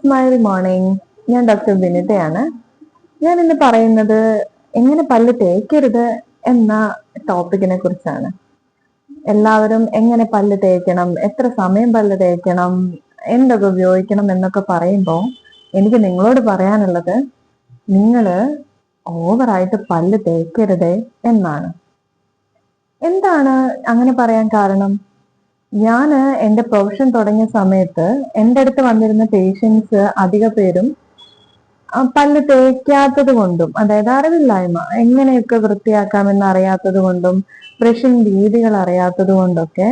Smile morning. ഞാൻ doctor വിനിതയാണ്. ഞാൻ ഇന്ന് പറയുന്നത് എങ്ങനെ പല്ല് തേക്കരുത് എന്ന ടോപ്പിക്കിനെ കുറിച്ചാണ്. എല്ലാവരും എങ്ങനെ പല്ല് തേക്കണം, എത്ര സമയം പല്ല് തേക്കണം, എന്തൊക്കെ ഉപയോഗിക്കണം എന്നൊക്കെ പറയുമ്പോൾ എനിക്ക് നിങ്ങളോട് പറയാനുള്ളത്, നിങ്ങള് ഓവറായിട്ട് പല്ല് തേക്കരുതേ എന്നാണ്. എന്താണ് അങ്ങനെ പറയാൻ കാരണം? ഞാന് എൻ്റെ പ്രൊഫഷൻ തുടങ്ങിയ സമയത്ത് എൻ്റെ അടുത്ത് വന്നിരുന്ന പേഷ്യൻസ് അധിക പേരും പല്ല് തേക്കാത്തത് കൊണ്ടും, അതായത് അറിവില്ലായ്മ, എങ്ങനെയൊക്കെ വൃത്തിയാക്കാമെന്ന് അറിയാത്തത് കൊണ്ടും ബ്രഷിംഗ് രീതികൾ അറിയാത്തത് കൊണ്ടൊക്കെ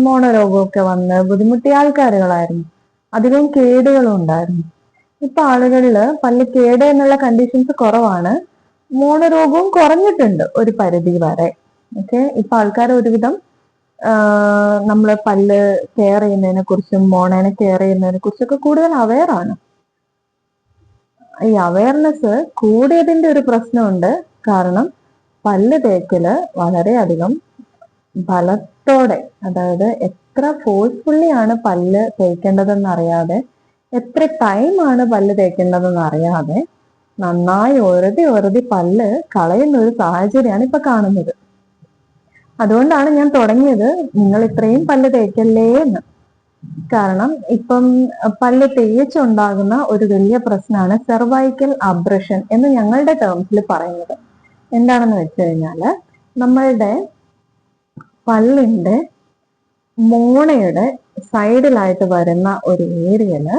മോണരോഗമൊക്കെ വന്ന് ബുദ്ധിമുട്ടിയ ആൾക്കാരുകളായിരുന്നു. അധികം കേടുകളും ഉണ്ടായിരുന്നു. ഇപ്പൊ ആളുകളില് പല്ല് കേട് എന്നുള്ള കണ്ടീഷൻസ് കുറവാണ്, മോണരോഗവും കുറഞ്ഞിട്ടുണ്ട് ഒരു പരിധി വരെ. ഓക്കെ, ഇപ്പൊ ആൾക്കാർ ഒരുവിധം നമ്മള് പല്ല് കെയർ ചെയ്യുന്നതിനെ കുറിച്ചും മോണേനെ കെയർ ചെയ്യുന്നതിനെ കുറിച്ചൊക്കെ കൂടുതൽ അവെയർ ആണ്. ഈ അവയർനെസ് കൂടിയതിന്റെ ഒരു പ്രശ്നമുണ്ട്. കാരണം പല്ല് തേക്കല് വളരെയധികം ബലത്തോടെ, അതായത് എത്ര ഫോഴ്സ്ഫുള്ളി ആണ് പല്ല് തേക്കേണ്ടതെന്ന് അറിയാതെ, എത്ര ടൈമാണ് പല്ല് തേക്കേണ്ടതെന്ന് അറിയാതെ നന്നായി ഒരതി പല്ല് കളയുന്ന ഒരു സാഹചര്യമാണ് ഇപ്പൊ കാണുന്നത്. അതുകൊണ്ടാണ് ഞാൻ തുടങ്ങിയത് നിങ്ങൾ ഇത്രയും പല്ല് തേക്കല്ലേ എന്ന്. കാരണം ഇപ്പം പല്ല് തേച്ചുണ്ടാകുന്ന ഒരു വലിയ പ്രശ്നമാണ് സെർവൈക്കൽ അബ്രഷൻ എന്ന് ഞങ്ങളുടെ ടേംസിൽ പറയുന്നത്. എന്താണെന്ന് വെച്ച് കഴിഞ്ഞാല്, നമ്മളുടെ പല്ലിന്റെ മോണയുടെ സൈഡിലായിട്ട് വരുന്ന ഒരു ഏരിയയില്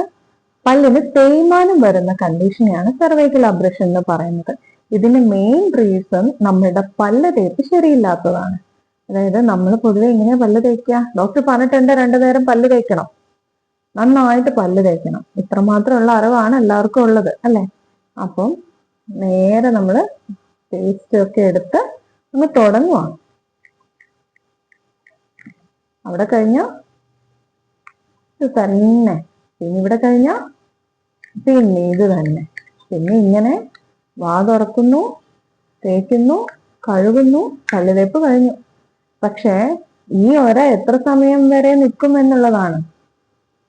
പല്ലിന് തേയ്മാനം വരുന്ന കണ്ടീഷനെയാണ് സെർവൈക്കൽ അബ്രഷൻ എന്ന് പറയുന്നത്. ഇതിന് മെയിൻ റീസൺ നമ്മുടെ പല്ല് തേപ്പ് ശരിയില്ലാത്തതാണ്. അതായത് നമ്മൾ പൊതുവെ ഇങ്ങനെ പല്ല് തേക്കുക, ഡോക്ടർ പറഞ്ഞിട്ടുണ്ട് 2 നേരം പല്ല് തേക്കണം, നന്നായിട്ട് പല്ല് തേക്കണം, ഇത്രമാത്രമുള്ള അറിവാണ് എല്ലാവർക്കും ഉള്ളത് അല്ലെ. അപ്പം നേരെ നമ്മള് പേസ്റ്റ് ഒക്കെ എടുത്ത് നമ്മൾ തുടങ്ങുക. അവിടെ കഴിഞ്ഞ ഇത് തന്നെ, പിന്നെ ഇവിടെ കഴിഞ്ഞ പിന്നെ ഇത് തന്നെ, പിന്നെ ഇങ്ങനെ വാ തുറക്കുന്നു, തേക്കുന്നു, കഴുകുന്നു, പല്ലുതേപ്പ് കഴിഞ്ഞു. പക്ഷേ ഈ എത്ര സമയം വരെ നിൽക്കും എന്നുള്ളതാണ്.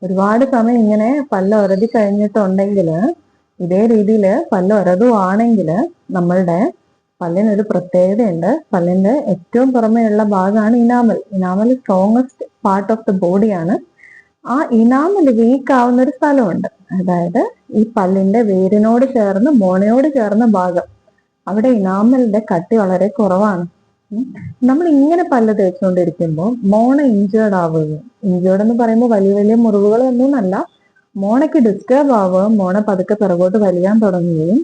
ഒരുപാട് സമയം ഇങ്ങനെ പല്ല് ഒരതി കഴിഞ്ഞിട്ടുണ്ടെങ്കിൽ, ഇതേ രീതിയിൽ പല്ല് ഒരതുവാണെങ്കിൽ നമ്മളുടെ പല്ലിനൊരു പ്രത്യേകതയുണ്ട്. പല്ലിന്റെ ഏറ്റവും പുറമെയുള്ള ഭാഗമാണ് enamel. Enamel strongest part of the ബോഡിയാണ്. ആ ഇനാമൽ വീക്ക് ആവുന്ന ഒരു സ്ഥലമുണ്ട്. അതായത് ഈ പല്ലിന്റെ വേരിനോട് ചേർന്ന് മോണയോട് ചേർന്ന ഭാഗം, അവിടെ ഇനാമലിന്റെ കട്ടി വളരെ കുറവാണ്. നമ്മൾ ഇങ്ങനെ പല്ല് തേച്ചുകൊണ്ടിരിക്കുമ്പോൾ മോണ ഇഞ്ചേർഡ് ആവുകയും, ഇഞ്ചേർഡ് എന്ന് പറയുമ്പോൾ വലിയ വലിയ മുറിവുകളൊന്നുമല്ല, മോണയ്ക്ക് ഡിസ്റ്റർബ് ആവുകയും മോണ പതുക്കെ പിറകോട്ട് വലിയാൻ തുടങ്ങുകയും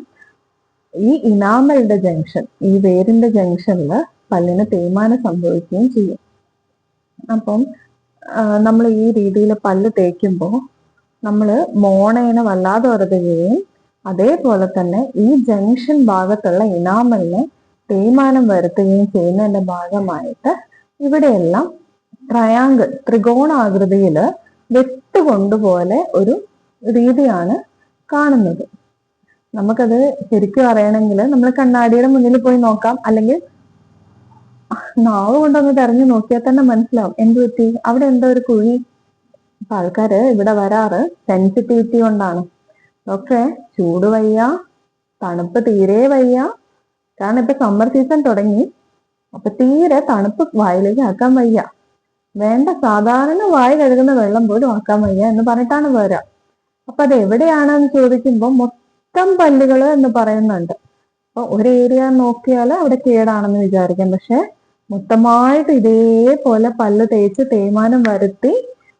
ഈ ഇനാമലിന്റെ ജംഗ്ഷൻ, ഈ വേരിന്റെ ജംഗ്ഷനിൽ പല്ലിന് തേയ്മാനം സംഭവിക്കുകയും ചെയ്യും. അപ്പം നമ്മൾ ഈ രീതിയിൽ പല്ല് തേക്കുമ്പോൾ നമ്മൾ മോണേനെ വല്ലാതെ ഉരതുകയും അതേപോലെ തന്നെ ഈ ജംഗ്ഷൻ ഭാഗത്തുള്ള ഇനാമലിനെ തേയ്മാനം വരുത്തുകയും ചെയ്യുന്നതിന്റെ ഭാഗമായിട്ട് ഇവിടെയെല്ലാം ട്രയാങ്കിൾ, ത്രികോണാകൃതിയില് വെട്ടുകൊണ്ടുപോലെ ഒരു രീതിയാണ് കാണുന്നത്. നമുക്കത് ശരിക്കും അറിയണമെങ്കിൽ നമ്മൾ കണ്ണാടിയുടെ മുന്നിൽ പോയി നോക്കാം, അല്ലെങ്കിൽ നാവ് കൊണ്ടൊന്ന് തെരഞ്ഞു നോക്കിയാൽ തന്നെ മനസ്സിലാവും എന്ത് പറ്റി, അവിടെ എന്തോ ഒരു കുഴി. അപ്പൊ ആൾക്കാര് ഇവിടെ വരാറ് സെൻസിറ്റിവിറ്റി കൊണ്ടാണ്. ഡോക്ടറെ ചൂട് വയ്യ, തണുപ്പ് തീരെ വയ്യ, കാരണം ഇപ്പൊ സമ്മർ സീസൺ തുടങ്ങി, അപ്പൊ തീരെ തണുപ്പ് വായിലേക്ക് ആക്കാൻ വയ്യ, വേണ്ട സാധാരണ വായി കഴുകുന്ന വെള്ളം പോലും ആക്കാൻ വയ്യ എന്ന് പറഞ്ഞിട്ടാണ് വരിക. അപ്പൊ അത് എവിടെയാണെന്ന് ചോദിക്കുമ്പോൾ മൊത്തം പല്ലുകള് എന്ന് പറയുന്നുണ്ട്. അപ്പൊ ഒരു ഏരിയ നോക്കിയാൽ അവിടെ കേടാണെന്ന് വിചാരിക്കാം, പക്ഷെ മൊത്തമായിട്ട് ഇതേപോലെ പല്ല് തേച്ച് തേയ്മാനം വരുത്തി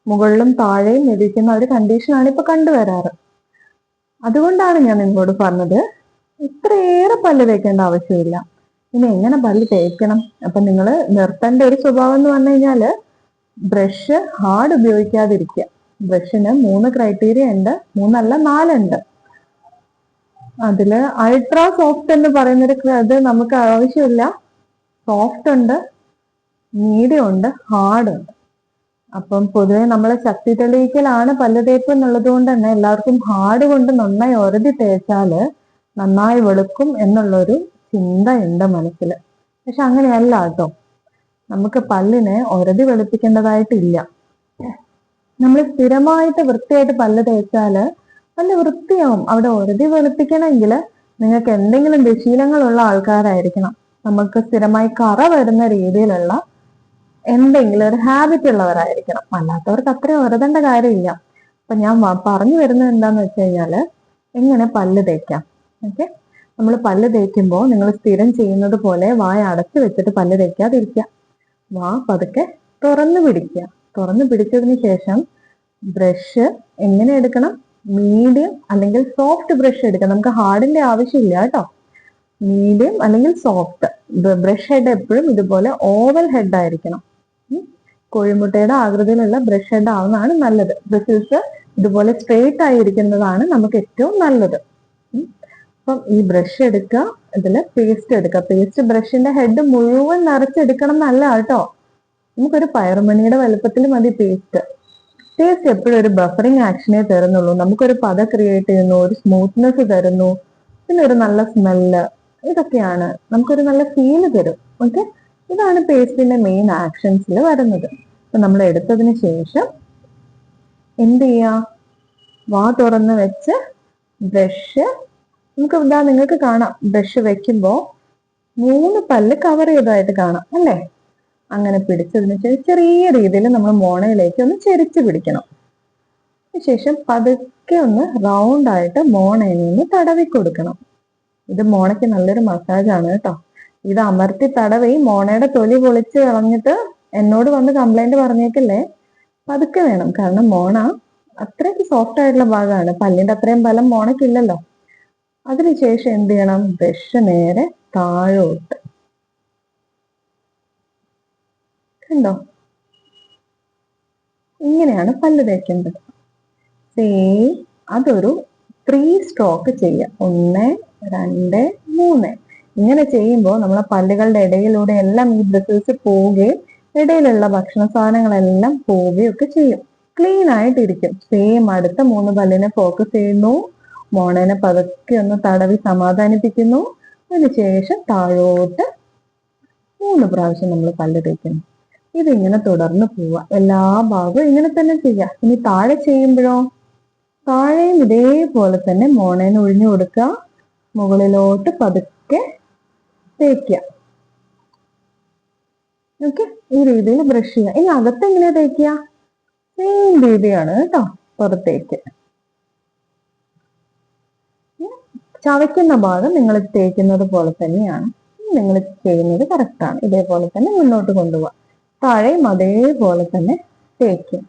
മുകളിലും താഴെയും ലഭിക്കുന്ന ഒരു കണ്ടീഷനാണ് ഇപ്പൊ കണ്ടുവരാറ്. അതുകൊണ്ടാണ് ഞാൻ നിങ്ങളോട് പറഞ്ഞത് ഇത്രയേറെ പല്ല് തേക്കേണ്ട ആവശ്യമില്ല. ഇനി എങ്ങനെ പല്ല് തേക്കണം? അപ്പൊ നിങ്ങൾ നിർത്തേണ്ട ഒരു സ്വഭാവം എന്ന് പറഞ്ഞു കഴിഞ്ഞാല് ബ്രഷ് ഹാർഡ് ഉപയോഗിക്കാതിരിക്കുക. ബ്രഷിന് 3 ക്രൈറ്റീരിയ ഉണ്ട്, 3 അല്ല 4 ഉണ്ട്. അതില് അൾട്രാ സോഫ്റ്റ് എന്ന് പറയുന്നൊരു അത് നമുക്ക് ആവശ്യമില്ല. സോഫ്റ്റ് ഉണ്ട്, മീഡിയം ഉണ്ട്, ഹാർഡ് ഉണ്ട്. അപ്പം പൊതുവെ നമ്മളെ ശക്തി തെളിയിക്കലാണ് പല്ല് തേപ്പ് എന്നുള്ളത് കൊണ്ട് തന്നെ എല്ലാവർക്കും ഹാർഡ് കൊണ്ട് നന്നായി ഒരതി തേച്ചാല് നന്നായി വെളുക്കും എന്നുള്ളൊരു ചിന്തയുണ്ട് മനസ്സിൽ. പക്ഷെ അങ്ങനെയല്ല കേട്ടോ. നമുക്ക് പല്ലിനെ ഒരതി വെളുപ്പിക്കേണ്ടതായിട്ടില്ല. നമ്മൾ സ്ഥിരമായിട്ട് വൃത്തിയായിട്ട് പല്ല് തേച്ചാല് നല്ല വൃത്തിയാവും. അവിടെ ഒരതി വെളുപ്പിക്കണമെങ്കിൽ നിങ്ങൾക്ക് എന്തെങ്കിലും ദുശീലങ്ങളുള്ള ആൾക്കാരായിരിക്കണം. നമുക്ക് സ്ഥിരമായി കറ വരുന്ന രീതിയിലുള്ള എന്തെങ്കിലും ഒരു ഹാബിറ്റ് ഉള്ളവരായിരിക്കണം. അല്ലാത്തവർക്ക് അത്രയും ഒരതേണ്ട കാര്യമില്ല. അപ്പൊ ഞാൻ പറഞ്ഞു വരുന്നത് എന്താന്ന് വെച്ച് കഴിഞ്ഞാല് എങ്ങനെ പല്ല് തേക്കാം. ഓക്കെ, നമ്മൾ പല്ല് തേക്കുമ്പോൾ നിങ്ങൾ സ്ഥിരം ചെയ്യുന്നത് പോലെ വായ അടച്ചു വെച്ചിട്ട് പല്ല് തേക്കാതിരിക്കുക. വാ പതുക്കെ തുറന്നു പിടിക്കുക. തുറന്നു പിടിച്ചതിന് ശേഷം ബ്രഷ് എങ്ങനെ എടുക്കണം? മീഡിയം അല്ലെങ്കിൽ സോഫ്റ്റ് ബ്രഷ് എടുക്കാം. നമുക്ക് ഹാർഡിന്റെ ആവശ്യമില്ല കേട്ടോ. മീഡിയം അല്ലെങ്കിൽ സോഫ്റ്റ് ബ്രഷ് ഹെഡ് എപ്പോഴും ഇതുപോലെ ഓവൽ ഹെഡ് ആയിരിക്കണം. കോഴിമുട്ടയുടെ ആകൃതിയിലുള്ള ബ്രഷ് ഹെഡ് ആവുന്നതാണ് നല്ലത്. ബ്രിസിൽസ് ഇതുപോലെ സ്ട്രെയിറ്റ് ആയിരിക്കുന്നതാണ് നമുക്ക് ഏറ്റവും നല്ലത്. അപ്പം ഈ ബ്രഷ് എടുക്കുക, ഇതിൽ പേസ്റ്റ് എടുക്കുക. പേസ്റ്റ് ബ്രഷിന്റെ ഹെഡ് മുഴുവൻ നിറച്ചെടുക്കണം എന്നല്ല കേട്ടോ. നമുക്കൊരു പയറുമണിയുടെ വലുപ്പത്തിൽ മതി പേസ്റ്റ്. പേസ്റ്റ് എപ്പോഴും ഒരു ബഫറിങ് ആക്ഷനെ തരുന്നുള്ളൂ. നമുക്കൊരു പത ക്രിയേറ്റ് ചെയ്യുന്നു, ഒരു സ്മൂത്ത്നെസ് തരുന്നു, പിന്നെ ഒരു നല്ല സ്മെല്ല്, ഇതൊക്കെയാണ് നമുക്കൊരു നല്ല ഫീല് തരും. ഓക്കെ, ഇതാണ് പേസ്റ്റിന്റെ മെയിൻ ആക്ഷൻസിൽ വരുന്നത്. അപ്പൊ നമ്മൾ എടുത്തതിന് ശേഷം എന്ത് ചെയ്യാ? വാ തുറന്ന് വെച്ച് ബ്രഷ് നിങ്ങൾക്ക് കാണാം. ബ്രഷ് വെക്കുമ്പോ 3 പല്ല് കവർ ചെയ്തതായിട്ട് കാണാം അല്ലേ? അങ്ങനെ പിടിച്ചതിന് ശേഷം ചെറിയ രീതിയിൽ നമ്മൾ മോണയിലേക്ക് ഒന്ന് ചെരിച്ച് പിടിക്കണം. അതിനുശേഷം പതുക്കെ ഒന്ന് റൗണ്ട് ആയിട്ട് മോണയിൽ നിന്ന് തടവി കൊടുക്കണം. ഇത് മോണയ്ക്ക് നല്ലൊരു മസാജാണ് കേട്ടോ. ഇത് അമർത്തി തടവി മോണയുടെ തൊലി പൊളിച്ച് കളഞ്ഞിട്ട് എന്നോട് വന്ന് കംപ്ലൈന്റ് പറഞ്ഞേക്കല്ലേ. പതുക്കെ വേണം, കാരണം മോണ അത്രയ്ക്ക് സോഫ്റ്റ് ആയിട്ടുള്ള ഭാഗമാണ്. പല്ലിന്റെ അത്രയും ബലം മോണയ്ക്കില്ലല്ലോ. അതിനുശേഷം എന്ത് ചെയ്യണം? ബ്രഷ് നേരെ താഴോട്ട്. കണ്ടോ? ഇങ്ങനെയാണ് പല്ല് തേക്കേണ്ടത്. അതൊരു 3 സ്ട്രോക്ക് ചെയ്യാം. 1, 2, 3. ഇങ്ങനെ ചെയ്യുമ്പോൾ നമ്മളെ പല്ലുകളുടെ ഇടയിലൂടെ എല്ലാം ഈ ബ്രിസിൽസ് പോവുകയും ഇടയിലുള്ള ഭക്ഷണ സാധനങ്ങളെല്ലാം പോവുകയും ഒക്കെ ചെയ്യും. ക്ലീൻ ആയിട്ടിരിക്കും. അടുത്ത 3 പല്ലിനെ ഫോക്കസ് ചെയ്യുന്നു. മോണനെ പതുക്കെ ഒന്ന് തടവി സമാധാനിപ്പിക്കുന്നു. അതിനുശേഷം താഴോട്ട് 3 പ്രാവശ്യം നമ്മൾ പല്ല് തേക്കുന്നു. ഇതിങ്ങനെ തുടർന്ന് പോവുക. എല്ലാ ഭാഗവും ഇങ്ങനെ തന്നെ ചെയ്യാം. ഇനി താഴെ ചെയ്യുമ്പോഴോ താഴെയും ഇതേപോലെ തന്നെ മോണേനെ ഒഴിഞ്ഞു കൊടുക്കുക. മുകളിലോട്ട് പതുക്കെ തേക്കുക. ഓക്കെ, ഈ രീതിയിൽ ബ്രഷ് ചെയ്യുക. ഇനി അകത്ത് എങ്ങനെ തേക്കുക? സെയിം രീതിയാണ് കേട്ടോ. പുറത്തേക്ക് ചവയ്ക്കുന്ന ഭാഗം നിങ്ങൾ തേക്കുന്നത് പോലെ തന്നെയാണ്. നിങ്ങൾ ചെയ്യുന്നത് കറക്റ്റാണ്. ഇതേപോലെ തന്നെ മുന്നോട്ട് കൊണ്ടുപോകാം. താഴെയും അതേപോലെ തന്നെ തേക്കും.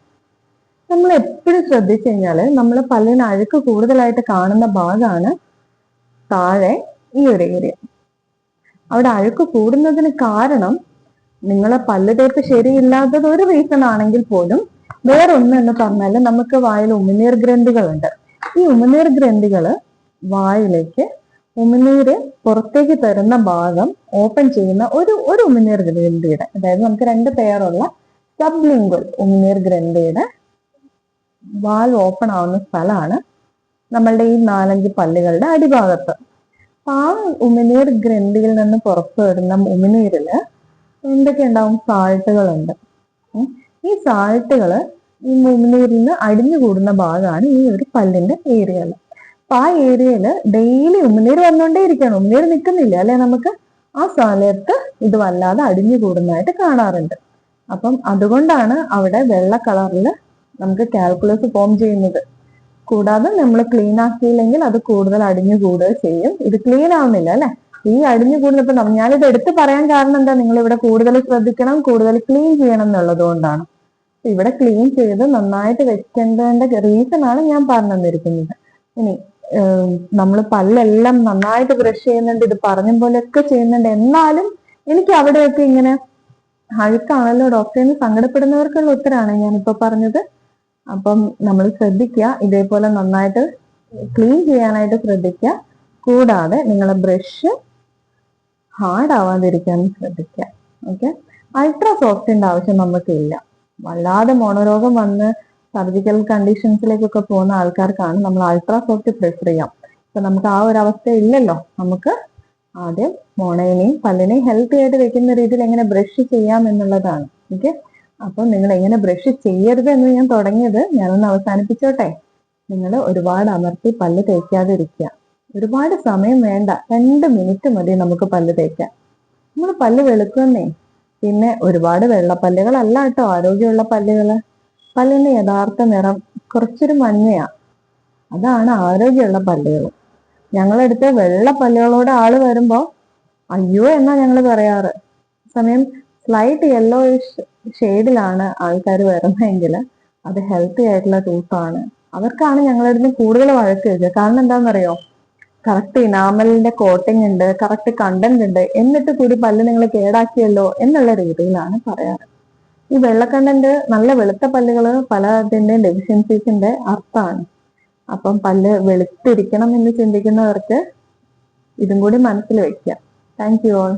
നമ്മൾ എപ്പോഴും ശ്രദ്ധിച്ചു കഴിഞ്ഞാല് നമ്മള് പല്ലിന് അഴുക്ക് കൂടുതലായിട്ട് കാണുന്ന ഭാഗമാണ് താഴെ ഈ ഒരു ഏരിയ. അവിടെ അഴുക്ക് കൂടുന്നതിന് കാരണം നിങ്ങളെ പല്ല് തേപ്പ് ശരിയില്ലാത്തത് ഒരു റീസൺ ആണെങ്കിൽ പോലും വേറൊന്ന് എന്ന് പറഞ്ഞാൽ നമുക്ക് വായിൽ ഉമിനീർ ഗ്രന്ഥികളുണ്ട്. ഈ ഉമിനീർ ഗ്രന്ഥികള് വായിലേക്ക് ഉമിനീര് പുറത്തേക്ക് തരുന്ന ഭാഗം ഓപ്പൺ ചെയ്യുന്ന ഒരു ഉമിനീർ ഗ്രന്ഥിയുടെ, അതായത് നമുക്ക് 2 പെയറുള്ള സബ്ലിംഗ്വൽ ഉമിനീർ ഗ്രന്ഥിയുടെ വാൽ ഓപ്പൺ ആവുന്ന സ്ഥലമാണ് നമ്മളുടെ ഈ 4-5 പല്ലുകളുടെ അടിഭാഗത്ത്. ആ ഉമിനീർ ഗ്രന്ഥിയിൽ നിന്ന് പുറത്തു വരുന്ന ഉമിനീരില് എന്തൊക്കെ ഉണ്ടാവും? സാൾട്ടുകളുണ്ട്. ഈ സാൾട്ടുകള് ഈ ഉമിനീരിൽ നിന്ന് അടിഞ്ഞുകൂടുന്ന ഭാഗമാണ് ഈ ഒരു പല്ലിന്റെ ഏരിയയില്. അപ്പൊ ആ ഏരിയയില് ഡെയിലി ഉമിനീർ വന്നുകൊണ്ടേ ഇരിക്കണം. ഉമിനീർ നിൽക്കുന്നില്ല അല്ലെ? നമുക്ക് ആ സ്ഥലത്ത് ഇത് വല്ലാതെ അടിഞ്ഞുകൂടുന്നതായിട്ട് കാണാറുണ്ട്. അപ്പം അതുകൊണ്ടാണ് അവിടെ വെള്ള കളറിൽ നമുക്ക് കാൽക്കുലസ് ഫോം ചെയ്യുന്നത്. കൂടാതെ നമ്മൾ ക്ലീൻ ആക്കിയില്ലെങ്കിൽ അത് കൂടുതൽ അടിഞ്ഞു കൂടുക ചെയ്യും. ഇത് ക്ലീൻ ആവുന്നില്ല അല്ലെ? ഈ അടിഞ്ഞു കൂടുന്നപ്പോ ഞാനിത് എടുത്തു പറയാൻ കാരണം എന്താ? നിങ്ങൾ ഇവിടെ കൂടുതൽ ശ്രദ്ധിക്കണം, കൂടുതൽ ക്ലീൻ ചെയ്യണം എന്നുള്ളത് കൊണ്ടാണ്. ഇവിടെ ക്ലീൻ ചെയ്ത് നന്നായിട്ട് വെക്കേണ്ടതിന്റെ റീസൺ ആണ് ഞാൻ പറഞ്ഞു തന്നിരിക്കുന്നത്. ഇനി നമ്മൾ പല്ലെല്ലാം നന്നായിട്ട് ബ്രഷ് ചെയ്യുന്നുണ്ട്, ഇത് പറഞ്ഞ പോലെയൊക്കെ ചെയ്യുന്നുണ്ട്, എന്നാലും എനിക്ക് അവിടെയൊക്കെ ഇങ്ങനെ അഴുക്കാണല്ലോ ഡോക്ടറെന്ന് സങ്കടപ്പെടുന്നവർക്കുള്ള ഉത്തരമാണ് ഞാനിപ്പോ പറഞ്ഞത്. അപ്പം നമ്മൾ ശ്രദ്ധിക്കുക, ഇതേപോലെ നന്നായിട്ട് ക്ലീൻ ചെയ്യാനായിട്ട് ശ്രദ്ധിക്കുക. കൂടാതെ നിങ്ങളെ ബ്രഷ് ഹാർഡ് ആവാതിരിക്കാനും ശ്രദ്ധിക്കുക. ഓക്കെ, അൾട്രാ സോഫ്റ്റിന്റെ ആവശ്യം നമുക്കില്ല. വല്ലാതെ മോണരോഗം വന്ന് സർജിക്കൽ കണ്ടീഷൻസിലേക്കൊക്കെ പോകുന്ന ആൾക്കാർക്കാണ് നമ്മൾ അൾട്രാ സോഫ്റ്റ് പ്രിഫർ ചെയ്യാം. അപ്പൊ നമുക്ക് ആ ഒരു അവസ്ഥ ഇല്ലല്ലോ. നമുക്ക് ആദ്യം മോണയിനെയും പല്ലിനെയും ഹെൽത്തി ആയിട്ട് വെക്കുന്ന രീതിയിൽ എങ്ങനെ ബ്രഷ് ചെയ്യാം എന്നുള്ളതാണ്. ഓക്കെ, അപ്പൊ നിങ്ങൾ എങ്ങനെ ബ്രഷ് ചെയ്യരുത് എന്ന് ഞാൻ തുടങ്ങിയത് ഞാനൊന്ന് അവസാനിപ്പിച്ചോട്ടെ. നിങ്ങൾ ഒരുപാട് അമർത്തി പല്ല് തേക്കാതിരിക്കുക. ഒരുപാട് സമയം വേണ്ട, 2 മിനിറ്റ് മതി നമുക്ക് പല്ല് തേക്കാൻ. നമ്മൾ പല്ല് വെളുക്കുന്നേ. പിന്നെ ഒരുപാട് വെള്ളപ്പല്ലുകളല്ല കേട്ടോ ആരോഗ്യമുള്ള പല്ലുകള്. പല്ലിന്റെ യഥാർത്ഥ നിറം കുറച്ചൊരു മഞ്ഞയാ. അതാണ് ആരോഗ്യമുള്ള പല്ലുകൾ. ഞങ്ങളടുത്ത് വെള്ള പല്ലുകളോട് ആള് വരുമ്പോ അയ്യോ എന്നാ ഞങ്ങൾ പറയാറ്. സമയം സ്ലൈറ്റ് യെല്ലോയിഷ് ഷെയ്ഡിലാണ് ആൾക്കാർ വരുന്നതെങ്കിൽ അത് ഹെൽത്തി ആയിട്ടുള്ള ടൂത്താണ്. അവർക്കാണ് ഞങ്ങളടുത്ത് കൂടുതൽ വഴക്ക് വെക്കുക. കാരണം എന്താണെന്നറിയോ, കറക്റ്റ് ഇനാമലിന്റെ കോട്ടിംഗ് ഉണ്ട്, കറക്റ്റ് കണ്ടന്റ് ഉണ്ട്, എന്നിട്ട് കൂടി പല്ല് നിങ്ങൾ കേടാക്കിയല്ലോ എന്നുള്ള രീതിയിലാണ് പറയാറ്. ഈ വെള്ള കണ്ടന്റ്, നല്ല വെളുത്ത പല്ലുകൾ പലതിന്റെയും ഡെഫിഷ്യൻസീസിന്റെ അർത്ഥമാണ്. അപ്പം പല്ല് വെളുത്തിരിക്കണം എന്ന് ചിന്തിക്കുന്നവർക്ക് ഇതും കൂടി മനസ്സിൽ വെക്കുക. Thank you all.